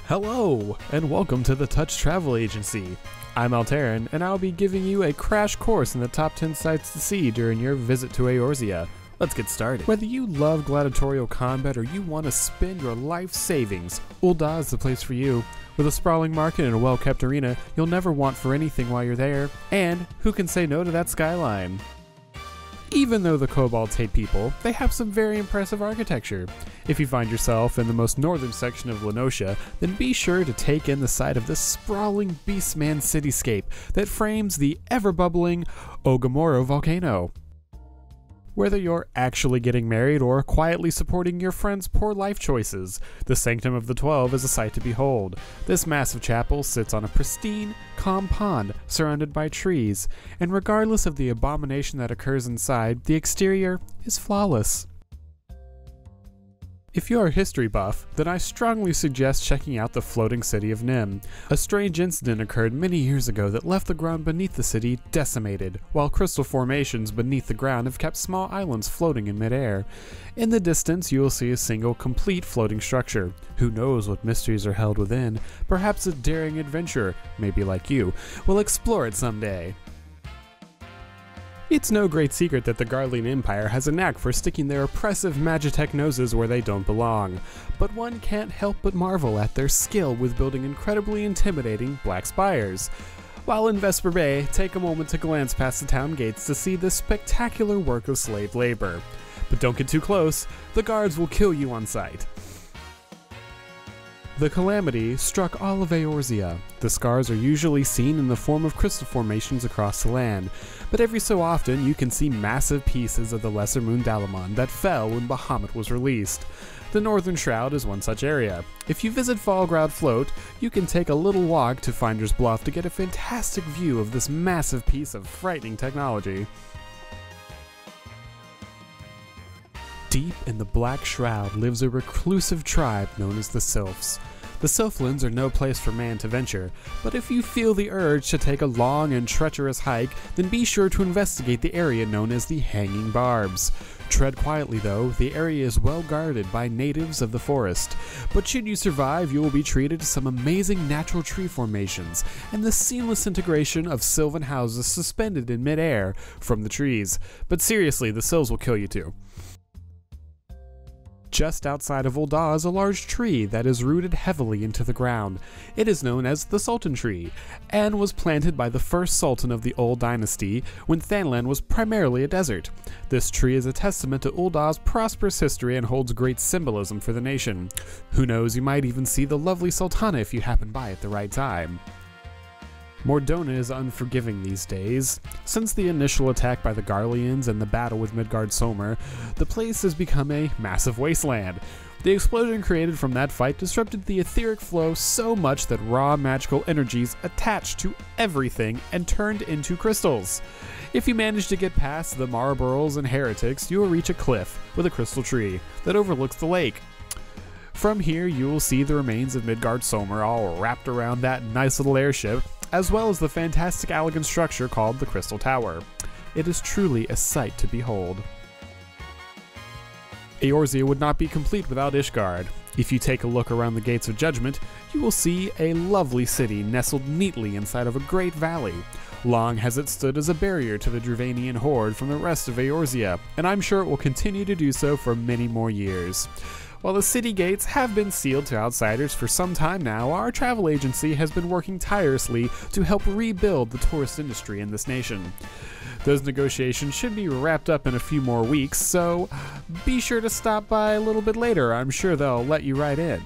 Hello, and welcome to the Touch Travel Agency. I'm Alteran, and I'll be giving you a crash course in the top 10 sites to see during your visit to Eorzea. Let's get started. Whether you love gladiatorial combat or you want to spend your life savings, Willda is the place for you. With a sprawling market and a well-kept arena, you'll never want for anything while you're there, and who can say no to that skyline? Even though the kobolds hate people, they have some very impressive architecture. If you find yourself in the most northern section of lanesha, then be sure to take in the sight of this sprawling beastman cityscape that frames the ever-bubbling Ogamoro volcano. Whether you're actually getting married or quietly supporting your friend's poor life choices, the Sanctum of the 12 is a sight to behold. This massive chapel sits on a pristine, calm pond surrounded by trees, and regardless of the abomination that occurs inside, the exterior is flawless. If you're a history buff, then I strongly suggest checking out the floating city of Nim. A strange incident occurred many years ago that left the ground beneath the city decimated, while crystal formations beneath the ground have kept small islands floating in midair. In the distance, you will see a single, complete floating structure. Who knows what mysteries are held within? Perhaps a daring adventurer, maybe like you, will explore it someday. It's no great secret that the Garlean Empire has a knack for sticking their oppressive Magitech noses where they don't belong, but one can't help but marvel at their skill with building incredibly intimidating black spires. While in Vesper Bay, take a moment to glance past the town gates to see this spectacular work of slave labor. But don't get too close, the guards will kill you on sight. The calamity struck all of Eorzea. The scars are usually seen in the form of crystal formations across the land, but every so often you can see massive pieces of the Lesser Moon Dalamon that fell when Bahamut was released. The Northern Shroud is one such area. If you visit Fallground Float, you can take a little walk to Finder's Bluff to get a fantastic view of this massive piece of frightening technology. Deep in the Black Shroud lives a reclusive tribe known as the Sylphs. The Sylphlands are no place for man to venture, but if you feel the urge to take a long and treacherous hike, then be sure to investigate the area known as the Hanging Barbs. Tread quietly though, the area is well guarded by natives of the forest, but should you survive, you will be treated to some amazing natural tree formations and the seamless integration of sylvan houses suspended in midair from the trees. But seriously, the Sylphs will kill you too. Just outside of Willda is a large tree that is rooted heavily into the ground. It is known as the Sultan Tree, and was planted by the first Sultan of the Old Dynasty when Thanlan was primarily a desert. This tree is a testament to Willda's prosperous history and holds great symbolism for the nation. Who knows, you might even see the lovely Sultana if you happen by at the right time. Mordona is unforgiving these days. Since the initial attack by the Garleans and the battle with Midgard-Sommer, the place has become a massive wasteland. The explosion created from that fight disrupted the etheric flow so much that raw magical energies attached to everything and turned into crystals. If you manage to get past the Marlboros and Heretics, you will reach a cliff with a crystal tree that overlooks the lake. From here, you will see the remains of Midgard-Sommer all wrapped around that nice little airship, as well as the fantastic elegant structure called the Crystal Tower. It is truly a sight to behold. Eorzea would not be complete without Ishguard. If you take a look around the Gates of Judgment, you will see a lovely city nestled neatly inside of a great valley. Long has it stood as a barrier to the Dravanian horde from the rest of Eorzea, and I'm sure it will continue to do so for many more years. While the city gates have been sealed to outsiders for some time now, our travel agency has been working tirelessly to help rebuild the tourist industry in this nation. Those negotiations should be wrapped up in a few more weeks, so be sure to stop by a little bit later. I'm sure they'll let you right in.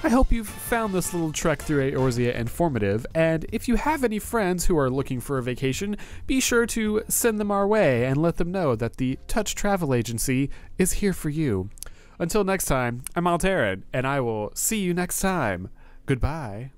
I hope you've found this little trek through Eorzea informative, and if you have any friends who are looking for a vacation, be sure to send them our way and let them know that the Touch Travel Agency is here for you. Until next time, I'm Alteran, and I will see you next time. Goodbye.